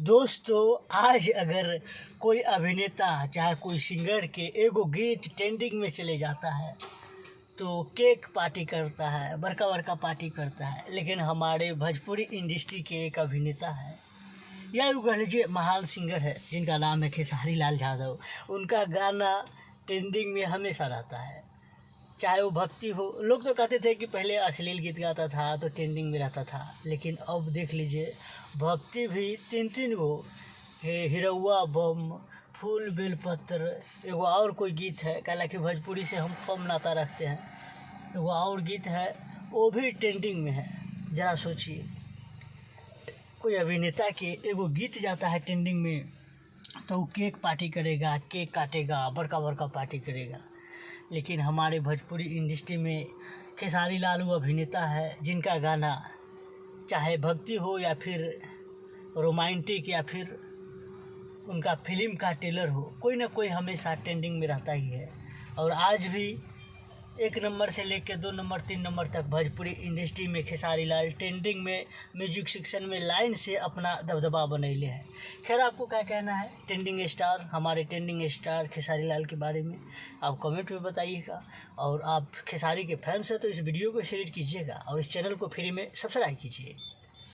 दोस्तों, आज अगर कोई अभिनेता चाहे कोई सिंगर के एगो गीत ट्रेंडिंग में चले जाता है तो केक पार्टी करता है, बड़का बड़का पार्टी करता है। लेकिन हमारे भोजपुरी इंडस्ट्री के एक अभिनेता है या यूँ कह लीजिए महान सिंगर है जिनका नाम है खेसारी लाल यादव। उनका गाना ट्रेंडिंग में हमेशा रहता है, चाहे वो भक्ति हो। लोग तो कहते थे कि पहले अश्लील गीत गाता था तो ट्रेंडिंग में रहता था, लेकिन अब देख लीजिए भक्ति भी तीन गो हिरौआ बम, फूल बेलपत्र, एगो और कोई गीत है, हालांकि भोजपुरी से हम कम नाता रखते हैं। एगो और गीत है वो भी ट्रेंडिंग में है। ज़रा सोचिए, कोई अभिनेता के एगो गीत जाता है ट्रेंडिंग में तो वो केक पार्टी करेगा, केक काटेगा, बड़का बड़का पार्टी करेगा। लेकिन हमारे भोजपुरी इंडस्ट्री में खेसारी लाल वो अभिनेता है जिनका गाना चाहे भक्ति हो या फिर रोमांटिक या फिर उनका फिल्म का ट्रेलर हो, कोई ना कोई हमेशा ट्रेंडिंग में रहता ही है। और आज भी 1 नंबर से लेकर 2 नंबर 3 नंबर तक भोजपुरी इंडस्ट्री में खेसारी लाल ट्रेंडिंग में म्यूजिक सेक्शन में लाइन से अपना दबदबा बनैले हैं। खैर, आपको क्या कहना है ट्रेंडिंग स्टार, हमारे ट्रेंडिंग स्टार खेसारी लाल के बारे में आप कमेंट में बताइएगा। और आप खेसारी के फैंस हैं तो इस वीडियो को शेयर कीजिएगा और इस चैनल को फ्री में सब्सक्राइब कीजिए।